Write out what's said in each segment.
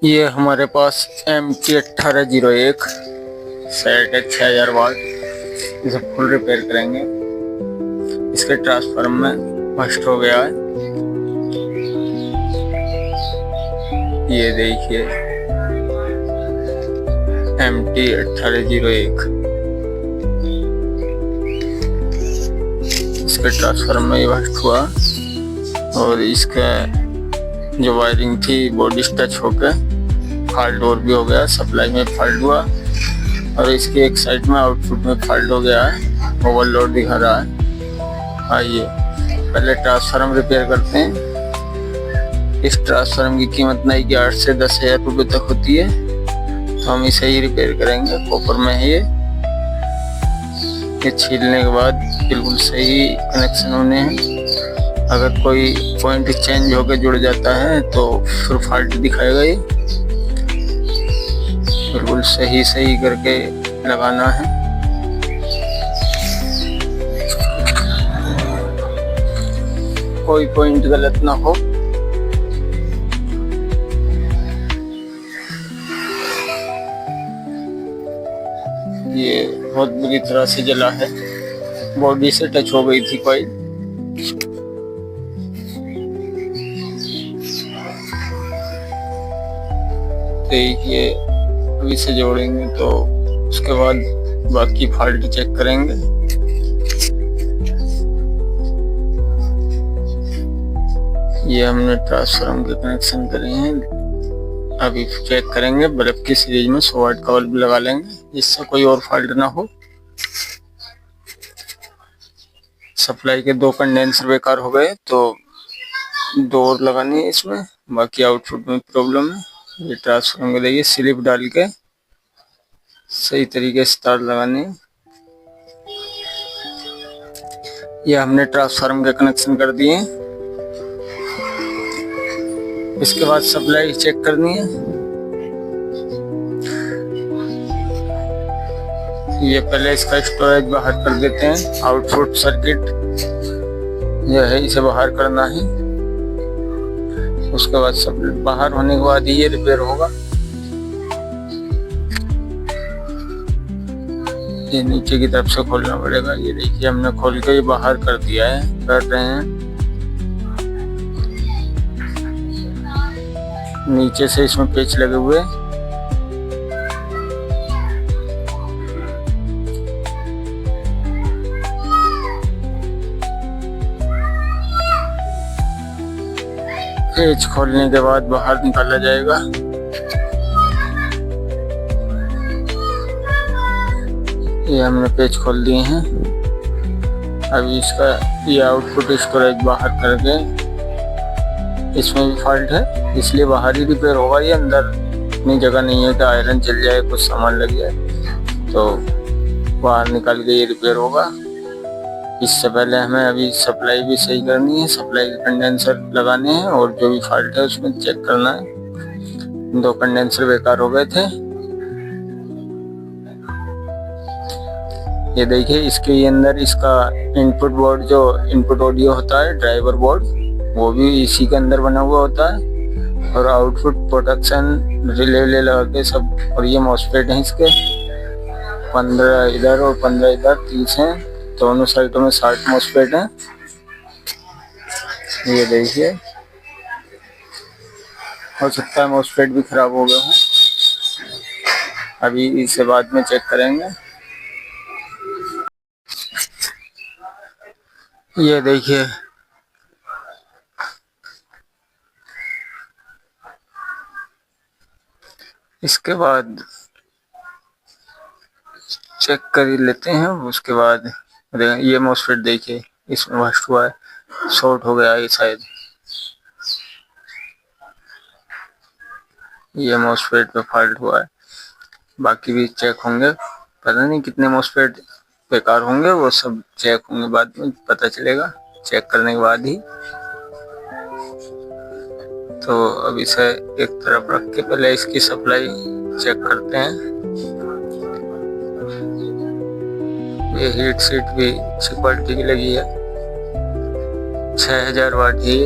ये हमारे पास MT1801 set है 6000 वाट। इसे फुल रिपेयर करेंगे। इसके ट्रांसफार्मर में फर्स्ट हो गया है। ये देखिए MT1801 इसके ट्रांसफार्मर में फर्स्ट हुआ और इसका जो वायरिंग थी बॉडी टच होकर फॉल्ट और भी हो गया। सप्लाई में फॉल्ट हुआ और इसके एक साइड में आउटपुट में फॉल्ट हो गया है, ओवरलोड दिखा रहा है। आइए पहले ट्रांसफार्मर रिपेयर करते हैं। इस ट्रांसफार्मर की कीमत नहीं कि 8 से 10 हज़ार रुपये तक होती है, तो हम इसे ही रिपेयर करेंगे। कॉपर में है ये छीलने के बाद बिल्कुल सही कनेक्शन होने हैं। अगर कोई पॉइंट चेंज होकर जुड़ जाता है तो फिर फॉल्ट दिखाएगा। ये बिल्कुल सही करके लगाना है। कोई पॉइंट गलत ना हो। ये बहुत बुरी तरह से जला है, बॉडी से टच हो गई थी कोई। देखिए अभी से जोड़ेंगे तो उसके बाद बाकी फॉल्ट चेक करेंगे। ये हमने ट्रांसफार्मर के कनेक्शन करे हैं। अभी चेक करेंगे बल्ब की सीरीज में 100 वाट का बल्ब लगा लेंगे जिससे कोई और फॉल्ट ना हो। सप्लाई के 2 कंडेंसर बेकार हो गए तो 2 और लगानी है इसमें। बाकी आउटपुट में प्रॉब्लम है। ये ट्रांसफार्मर को देखिए स्लिप डाल के सही तरीके से तार लगाने। ये हमने ट्रांसफार्मर के कनेक्शन कर दिए। इसके बाद सप्लाई चेक करनी है। ये पहले इसका स्टोरेज बाहर कर देते हैं। आउटपुट सर्किट यह है, इसे बाहर करना है। उसके बाद सब बाहर होने के बाद ये रिपेयर होगा। ये नीचे की तरफ से खोलना पड़ेगा। ये देखिए हमने खोल के ये बाहर कर दिया है, कर रहे हैं। नीचे से इसमें पेच लगे हुए। पेच खोलने के बाद बाहर निकाला जाएगा। ये हमने पेच खोल दिए हैं। अभी इसका ये आउटपुट स्टोरेज बाहर करके, इसमें भी फॉल्ट है इसलिए बाहर ही रिपेयर होगा। ये अंदर इतनी जगह नहीं है कि आयरन चल जाए, कुछ सामान लग जाए, तो बाहर निकाल के ये रिपेयर होगा। इससे पहले हमें अभी सप्लाई भी सही करनी है। सप्लाई के कंडेंसर लगाने हैं और जो भी फॉल्ट है उसमें चेक करना है। 2 कंडेंसर बेकार हो गए थे। ये देखिए इसके अंदर इसका इनपुट बोर्ड, जो इनपुट ऑडियो होता है, ड्राइवर बोर्ड, वो भी इसी के अंदर बना हुआ होता है। और आउटपुट प्रोटेक्शन रिले लगा के सब। और ये मॉसफेट है इसके 15 इधर और 15 इधर, 30 हैं। दोनों साइडों में 60 मॉसफेट हैं। ये देखिए हो सकता है मॉसफेट भी खराब हो गए हों। अभी इसे बाद में चेक करेंगे। ये देखिए इसके बाद चेक कर लेते हैं। उसके बाद ये मॉसफेट देखिए इसमें बस्ट हुआ है, शॉर्ट हो गया है शायद। ये मॉसफेट पे फॉल्ट हुआ है। बाकी भी चेक होंगे। पता नहीं कितने मॉसफेट बेकार होंगे, वो सब चेक होंगे, बाद में पता चलेगा चेक करने के बाद ही। तो अब इसे एक तरफ रख के पहले इसकी सप्लाई चेक करते हैं। ये हीट सीट भी अच्छी क्वालिटी की लगी है, 6000 वाट की।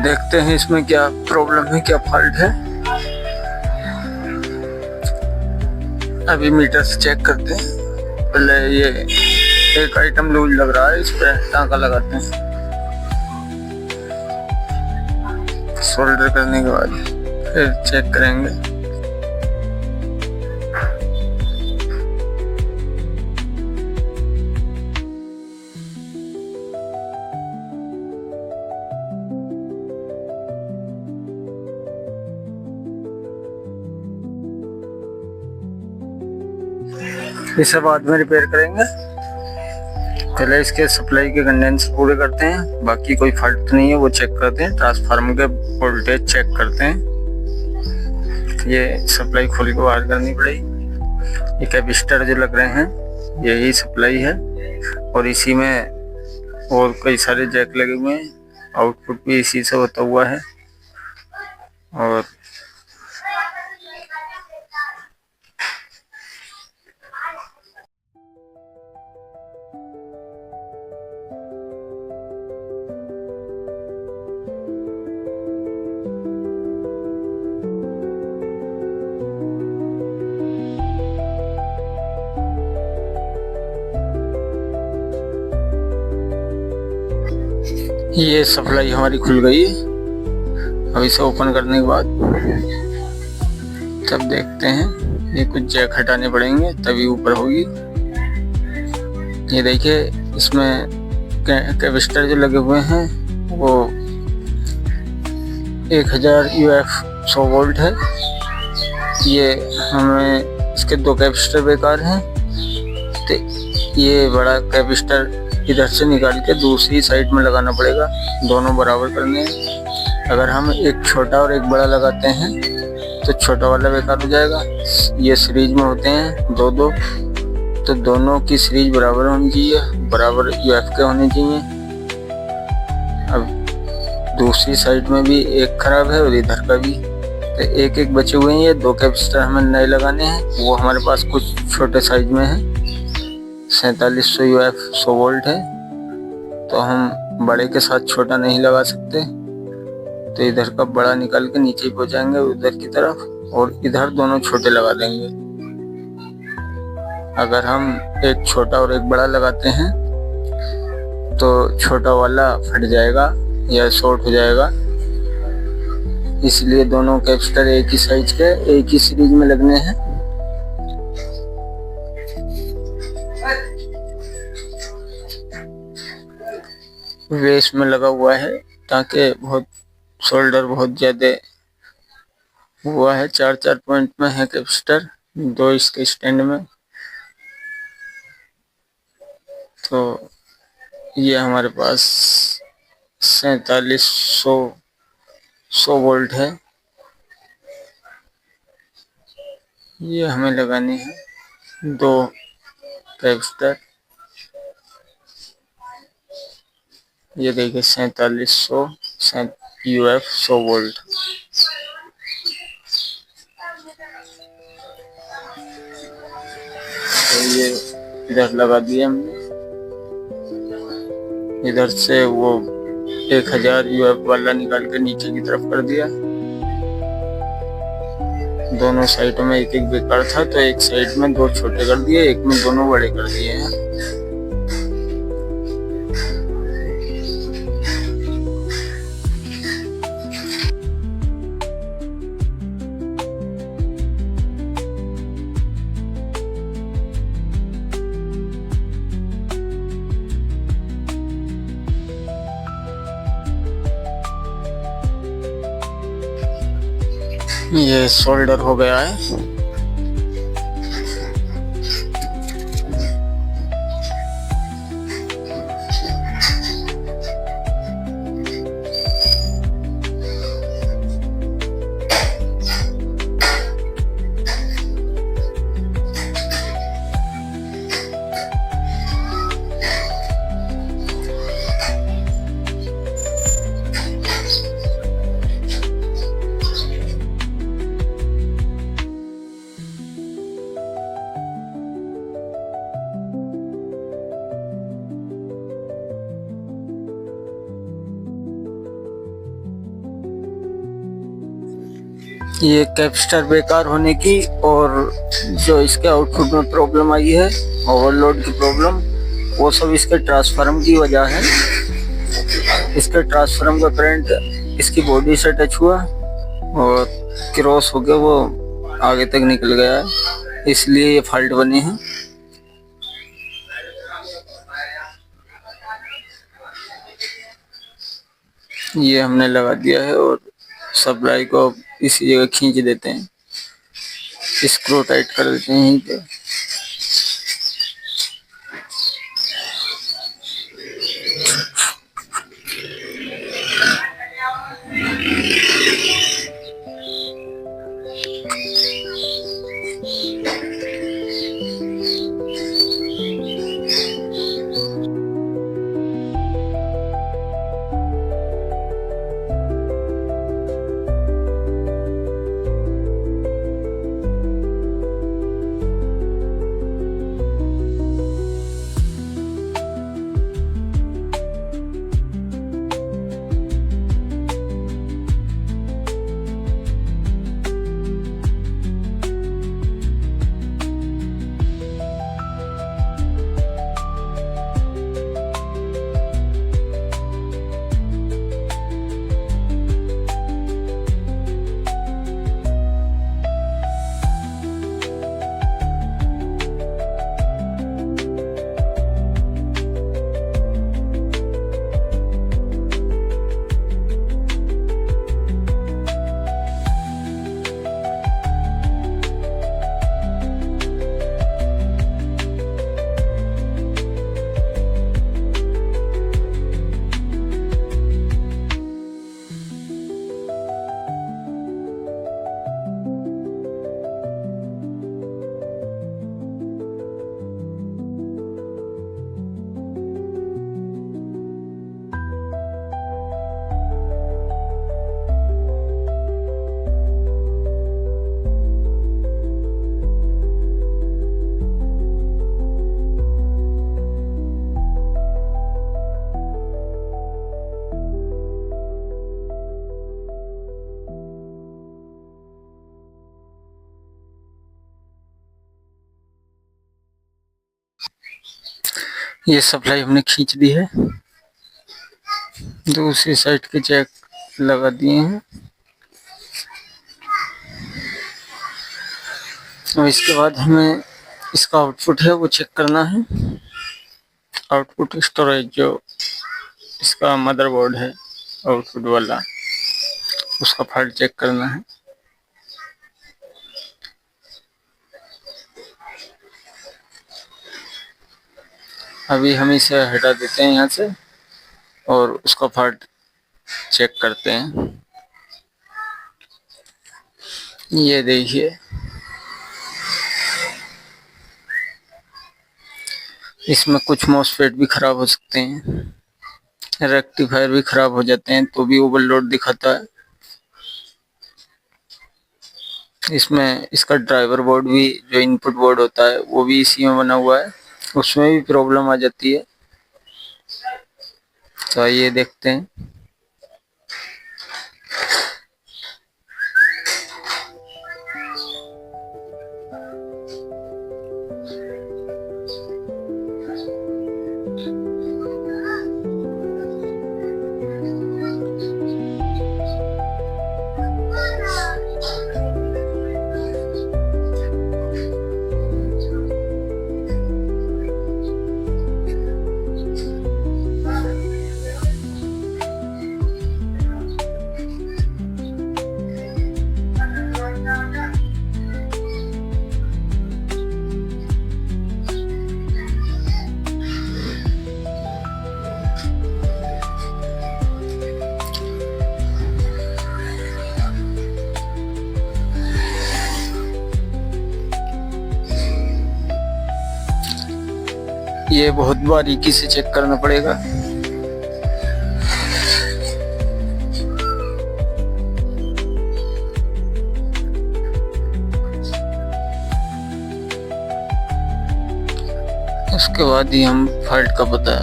देखते हैं इसमें क्या प्रॉब्लम है, क्या फॉल्ट है। अभी मीटर से चेक करते हैं। पहले ये एक आइटम लूज लग रहा है, इस पे टांका लगाते हैं। सोल्डर करने के बाद फिर चेक करेंगे। इसे बाद में रिपेयर करेंगे। पहले इसके सप्लाई के कंडेंसर पूरे करते हैं, बाकी कोई फॉल्ट तो नहीं है वो चेक करते हैं। ट्रांसफार्मर के वोल्टेज चेक करते हैं। ये सप्लाई खोल के बाहर करनी पड़ेगी। ये कैपेसिटर जो लग रहे हैं यही सप्लाई है, और इसी में और कई सारे जैक लगे हुए हैं। आउटपुट भी इसी से होता हुआ है। और ये सप्लाई हमारी खुल गई है। अब इसे ओपन करने के बाद तब देखते हैं। ये कुछ जैक हटाने पड़ेंगे तभी ऊपर होगी। ये देखिए इसमें कैपेसिटर जो लगे हुए हैं वो 1000 UF 100 वोल्ट है। ये हमें इसके 2 कैपेसिटर बेकार हैं, तो ये बड़ा कैपेसिटर इधर से निकाल के दूसरी साइड में लगाना पड़ेगा। दोनों बराबर करने हैं। अगर हम एक छोटा और एक बड़ा लगाते हैं तो छोटा वाला बेकार हो जाएगा। ये सीरीज में होते हैं 2-2, तो दोनों की सीरीज बराबर होनी चाहिए, बराबर UF के होने चाहिए। अब दूसरी साइड में भी एक खराब है और इधर का भी, तो एक बचे हुए हैं। ये 2 कैपेसिटर हमें नए लगाने हैं। वो हमारे पास कुछ छोटे साइज में है, 4700 UF 100 वोल्ट है, तो हम बड़े के साथ छोटा नहीं लगा सकते। तो इधर का बड़ा निकाल के नीचे ही पहुंचाएंगे उधर की तरफ, और इधर दोनों छोटे लगा देंगे। अगर हम एक छोटा और एक बड़ा लगाते हैं तो छोटा वाला फट जाएगा या शॉर्ट हो जाएगा। इसलिए दोनों कैपेसिटर एक ही साइज के, एक ही सीरीज में लगने हैं। वेस्ट में लगा हुआ है ताकि बहुत शोल्डर बहुत ज्यादा हुआ है। 4-4 पॉइंट में है कैपेसिटर, 2 इसके स्टैंड में। तो ये हमारे पास 4700 वोल्ट है। ये हमें लगानी है 2 कैपेसिटर। ये देखिए 4700 UF 100 वोल्ट। तो ये इधर लगा दिए हमने। इधर से वो 1000 UF वाला निकाल के नीचे की तरफ कर दिया। दोनों साइडों में एक बेकार था, तो एक साइड में 2 छोटे कर दिए, एक में दोनों बड़े कर दिए हैं। ये सोल्डर हो गया है। ये कैपेसिटर बेकार होने की और जो इसके आउटपुट में प्रॉब्लम आई है, ओवरलोड की प्रॉब्लम, वो सब इसके ट्रांसफार्मर की वजह है। इसके ट्रांसफार्मर का करंट इसकी बॉडी से टच हुआ और क्रॉस होकर वो आगे तक निकल गया है, इसलिए ये फॉल्ट बने हैं। ये हमने लगा दिया है और सप्लाई को इसी जगह खींच देते हैं, स्क्रू टाइट कर देते हैं यहीं पे। ये सप्लाई हमने खींच दी है, दूसरी साइड के जैक लगा दिए हैं। और इसके बाद हमें इसका आउटपुट है वो चेक करना है। आउटपुट स्टोरेज जो इसका मदरबोर्ड है आउटपुट वाला, उसका फॉल्ट चेक करना है। अभी हम इसे हटा देते हैं यहाँ से और उसका फॉल्ट चेक करते हैं। ये देखिए, इसमें कुछ मॉसफेट भी खराब हो सकते हैं, रेक्टिफायर भी खराब हो जाते हैं तो भी ओवरलोड दिखाता है। इसमें इसका ड्राइवर बोर्ड भी, जो इनपुट बोर्ड होता है, वो भी इसी में बना हुआ है, उसमें भी प्रॉब्लम आ जाती है। तो आइए देखते हैं। ये बहुत बारीकी से चेक करना पड़ेगा। उसके बाद ही हम फॉल्ट का पता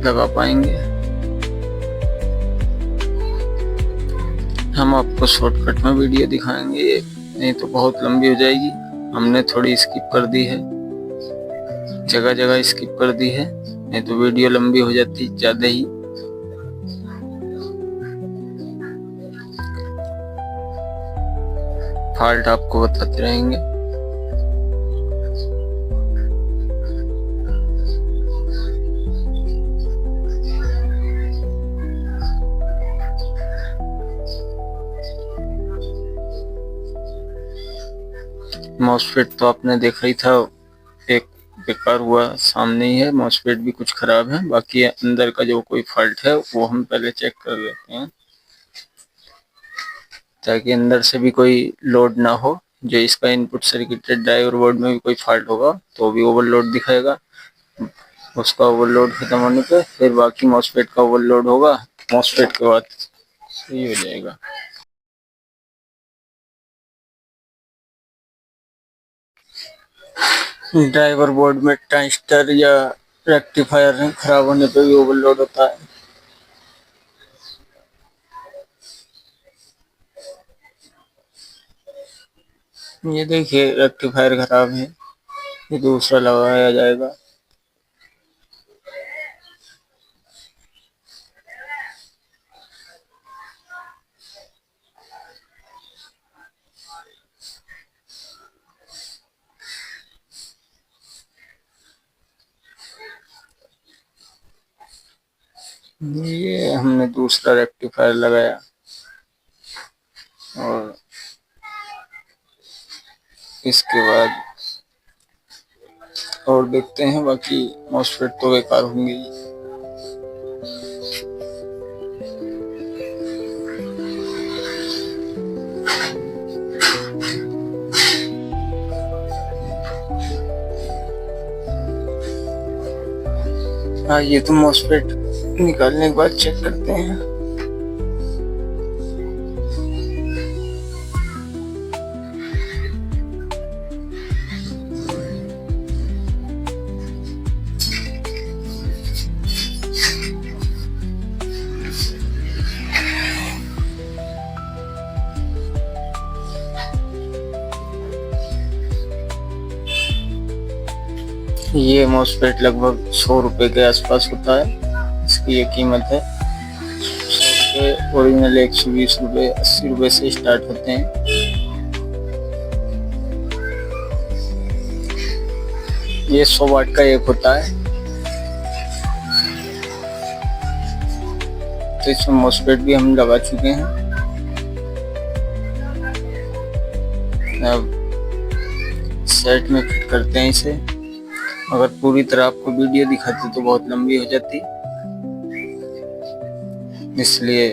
लगा पाएंगे। हम आपको शॉर्टकट में वीडियो दिखाएंगे, नहीं तो बहुत लंबी हो जाएगी। हमने थोड़ी स्किप कर दी है, जगह जगह स्किप कर दी है, नहीं तो वीडियो लंबी हो जाती ज्यादा ही। फॉल्ट आपको बताते रहेंगे। मॉसफेट तो आपने देखा ही था, एक बेकार हुआ सामने ही है। मॉसफेट भी कुछ खराब है, बाकी अंदर का जो कोई फॉल्ट है वो हम पहले चेक कर लेते हैं, ताकि अंदर से भी कोई लोड ना हो। जो इसका इनपुट सर्किटेड ड्राइवर बोर्ड में भी कोई फॉल्ट होगा तो भी ओवरलोड दिखाएगा। उसका ओवरलोड खत्म होने पे फिर बाकी मॉसफेट का ओवरलोड होगा, मॉसफेट के बाद सही हो जाएगा। ड्राइवर बोर्ड में ट्रांजिस्टर या रेक्टिफायर खराब होने पे भी ओवरलोड होता है। ये देखिए रेक्टिफायर खराब है, ये दूसरा लगाया जाएगा। ये हमने दूसरा रेक्टिफायर लगाया और इसके बाद और देखते हैं, बाकी मॉसफेट तो बेकार होंगे ही। हाँ, ये तो मॉसफेट निकालने के बाद चेक करते हैं। ये मॉसफेट लगभग 100 रुपए के आसपास होता है, इसकी ये कीमत है। 100 रुपये ओरिजिनल 120 रुपये 80 रुपये से स्टार्ट होते हैं। ये 100 वाट का एक होता है, तो इसमें मॉसफेट भी हम लगा चुके हैं। अब सेट में फिट करते हैं इसे। अगर पूरी तरह आपको वीडियो दिखाते तो बहुत लंबी हो जाती, इसलिए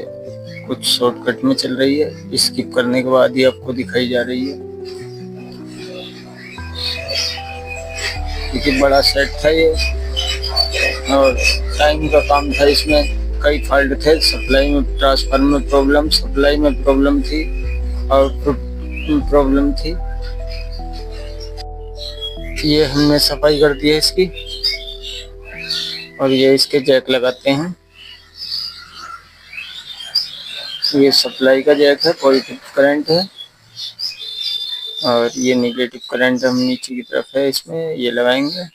कुछ शॉर्टकट में चल रही है, स्किप करने के बाद ही आपको दिखाई जा रही है। क्योंकि बड़ा सेट था ये और टाइम का काम था, इसमें कई फॉल्ट थे। सप्लाई में, ट्रांसफार्मर में प्रॉब्लम, सप्लाई में प्रॉब्लम थी, आउटपुट में प्रॉब्लम थी। ये हमने सफाई कर दी है इसकी, और ये इसके जैक लगाते हैं। ये सप्लाई का जैक है, पॉजिटिव करंट है, और ये नेगेटिव करंट हम नीचे की तरफ है, इसमें ये लगाएंगे।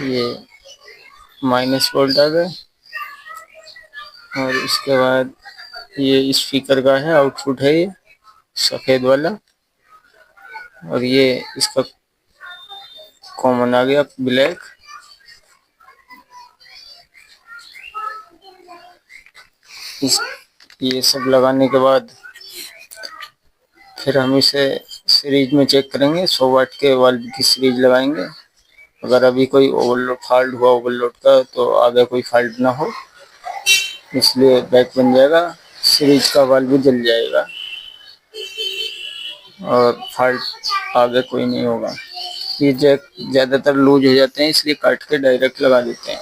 ये माइनस वोल्ट आ गए, और इसके बाद ये स्पीकर का है, आउटपुट है ये सफेद वाला, और ये इसका कॉमन आ गया ब्लैक। ये सब लगाने के बाद फिर हम इसे सीरीज में चेक करेंगे। 100 वाट के वाल्व की सीरीज लगाएंगे। अगर अभी कोई ओवरलोड फॉल्ट हुआ ओवरलोड का, तो आगे कोई फॉल्ट ना हो, इसलिए बैक बन जाएगा, सीरीज का वाल्व भी जल जाएगा और फॉल्ट आगे कोई नहीं होगा। ये जैक ज़्यादातर लूज हो जाते हैं, इसलिए काट के डायरेक्ट लगा देते हैं।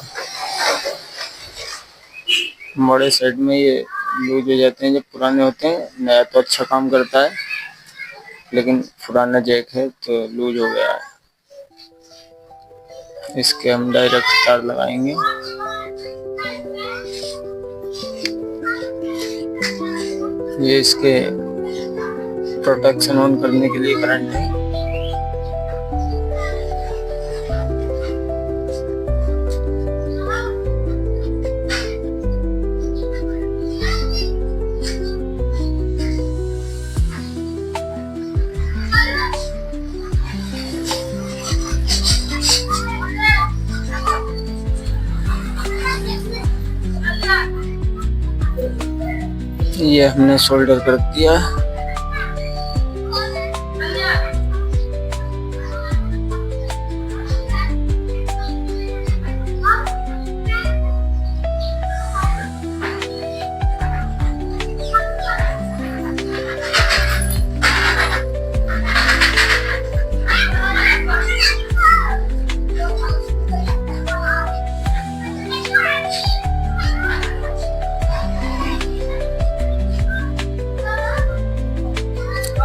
बड़े सेट में ये लूज हो जाते हैं जब पुराने होते हैं। नया तो अच्छा काम करता है, लेकिन पुराना जैक है तो लूज हो गया है। इसके हम डायरेक्ट तार लगाएंगे। ये इसके प्रोटेक्शन ऑन करने के लिए करंट है। ये हमने सोल्डर कर दिया।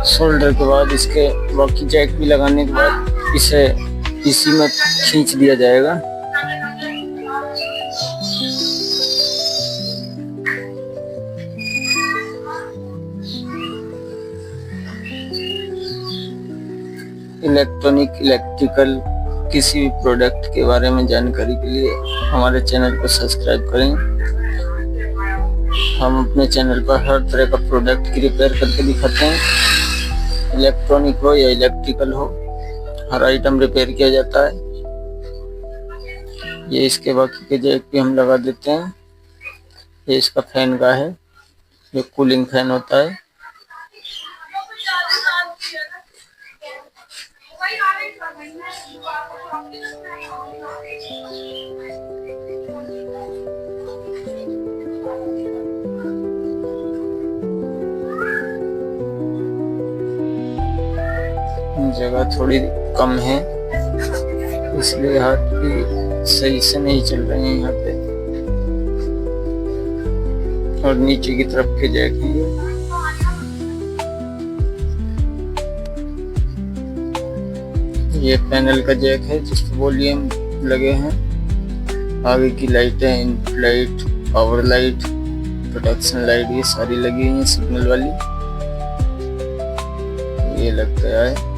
सोल्डर के बाद इसके बाकी जैक भी लगाने के बाद इसे इसी में खींच दिया जाएगा। इलेक्ट्रिकल किसी भी प्रोडक्ट के बारे में जानकारी के लिए हमारे चैनल को सब्सक्राइब करें। हम अपने चैनल पर हर तरह का प्रोडक्ट की रिपेयर करके दिखाते हैं। इलेक्ट्रॉनिक हो या इलेक्ट्रिकल हो, हर आइटम रिपेयर किया जाता है। ये इसके बाकी के जैक भी हम लगा देते हैं। ये इसका फैन का है, ये कूलिंग फैन होता है। जगह थोड़ी कम है, इसलिए हाथ भी सही से नहीं चल रहे हैं यहाँ पे। और नीचे की तरफ के जैक हैं ये पैनल का जैक है जिसपे वॉल्यूम लगे हैं। आगे की लाइटें, input light, power light, protection light, ये सारी लगी हैं सिग्नल वाली। ये लग गया है।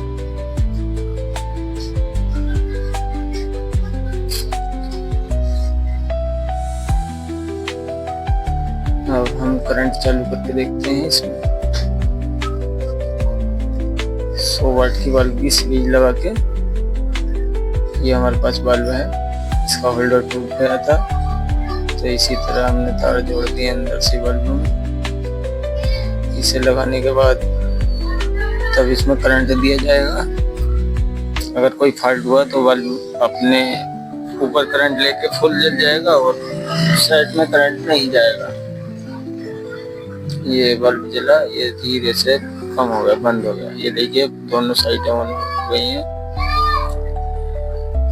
अब हम करंट चालू करके देखते हैं। इसमें 100 वाट की बल्ब की सीरीज लगा के, ये हमारे पास बल्ब है, इसका होल्डर टूट गया था तो इसी तरह हमने तार जोड़ दिए अंदर से बल्ब में। इसे लगाने के बाद तब इसमें करंट दिया जाएगा। अगर कोई फॉल्ट हुआ तो बल्ब अपने ऊपर करंट लेके फुल जल जाएगा और साइड में करंट नहीं जाएगा। ये बल्ब जला, ये धीरे से कम हो गया, बंद हो गया। ये देखिए दोनों साइडें ऑन हो गई हैं,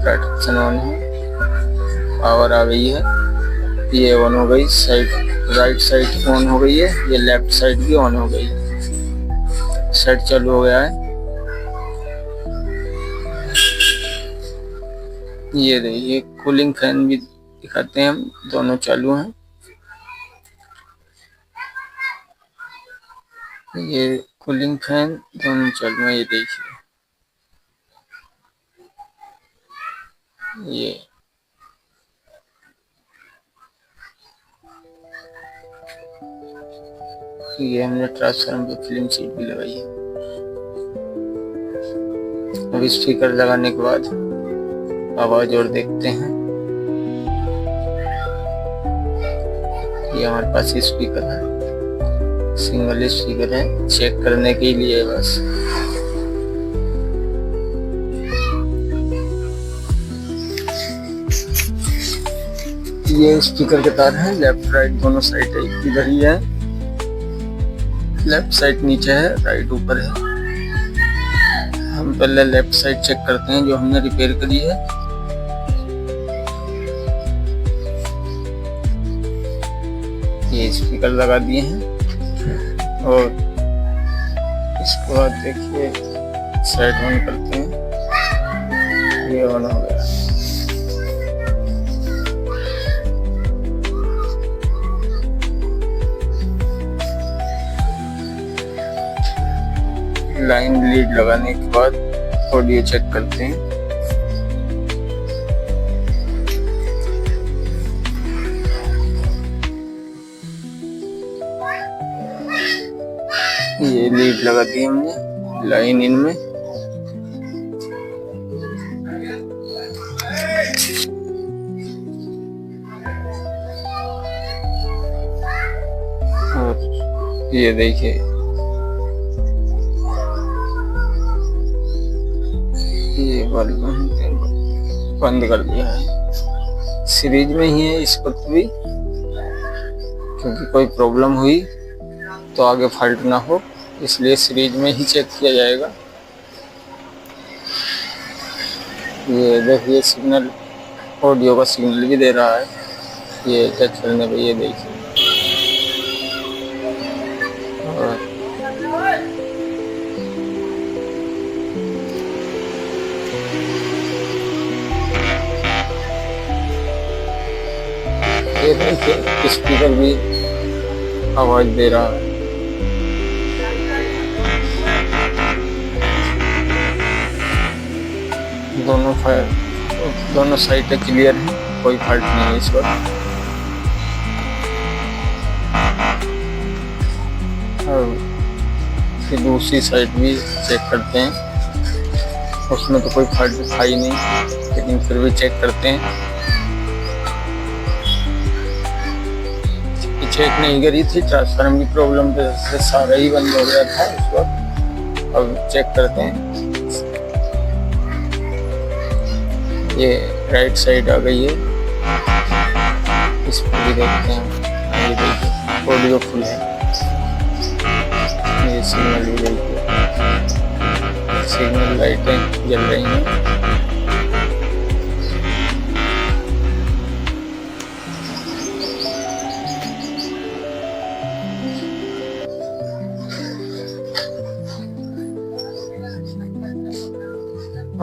प्रोटेक्शन ऑन है, पावर आ गई है। ये ऑन हो गई, साइड राइट साइड ऑन हो गई है, ये लेफ्ट साइड भी ऑन हो गई है। सेट चालू हो गया है। ये देखिए कूलिंग फैन भी दिखाते हैं हम, दोनों चालू हैं। ये कूलिंग फैन दोनों चालू हैं। ये देखिए ये हमने ट्रांसफार्मर पे फिल्म सीट भी लगाई है। अब स्पीकर लगाने के बाद आवाज और देखते हैं। ये हमारे पास स्पीकर है, सिंगल स्पीकर है, चेक करने के लिए बस। ये स्पीकर के तार हैं, लेफ्ट राइट दोनों साइड है, इधर ही है। लेफ्ट साइड नीचे है, राइट ऊपर है। हम पहले लेफ्ट साइड चेक करते हैं जो हमने रिपेयर करी है। ये स्पीकर लगा दिए हैं और इसके बाद देखिए साइड ऑन करते हैं। ये ऑन हो गया। लाइन लीड लगाने के बाद ऑडियो चेक करते हैं। ये लीड लगा दी हमने लाइन इन में। और ये देखिए ये बल्ब बंद कर दिया है। सीरीज में ही है इस वक्त भी, क्योंकि कोई प्रॉब्लम हुई तो आगे फॉल्ट ना हो, इसलिए सीरीज में ही चेक किया जाएगा। ये देखिए सिग्नल, ऑडियो का सिग्नल भी दे रहा है ये टच करने पे, ये देखिए। और ये देखिए स्पीकर भी आवाज दे रहा है। दोनों साइड क्लियर है, कोई फॉल्ट नहीं है इस वक्त। और फिर दूसरी साइड भी चेक करते हैं, उसमें तो कोई फॉल्ट था ही नहीं, लेकिन फिर भी चेक करते हैं। चेक नहीं करी थी, ट्रांसफार्मर की प्रॉब्लम से सारा ही बंद हो गया था उस वक्त। अब चेक करते हैं। ये राइट साइड आ गई है, इस पर भी देखते हैं। ये देखिए ऑडियो फुल है। ये सिग्नल भी देखिए, सिग्नल लाइटें जल रही हैं।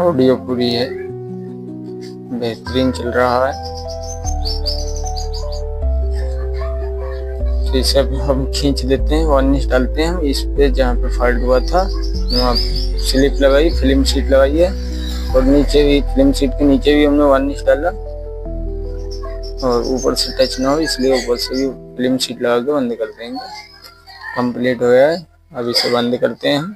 ऑडियो पूरी है, बेहतरीन चल रहा है। तो इसे हम खींच देते हैं, वार्निश डालते हैं हम इस पे, जहाँ पे फॉल्ट हुआ था वहाँ स्लिप लगाई, फिल्म शीट लगाई है, और नीचे भी फिल्म शीट के नीचे भी हमने वार्निश डाला, और ऊपर से टच ना हो इसलिए ऊपर से भी फिल्म शीट लगा के बंद कर देंगे। कंप्लीट हो गया है, अब इसे बंद करते हैं हम।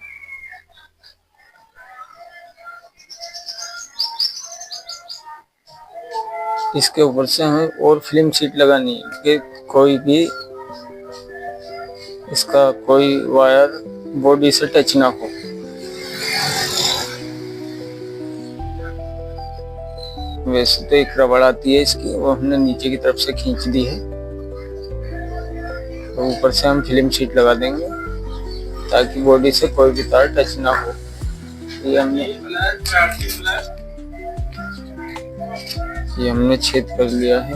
इसके ऊपर से हमें और फिल्म शीट लगानी है कि कोई भी इसका कोई वायर बॉडी से टच ना हो। वैसे तो एक रबड़ आती है इसकी, वो हमने नीचे की तरफ से खींच दी है, तो ऊपर से हम फिल्म शीट लगा देंगे ताकि बॉडी से कोई भी तार टच ना हो। ये हमने छेद कर लिया है।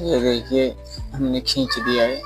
ये देखिए हमने खींच दिया है।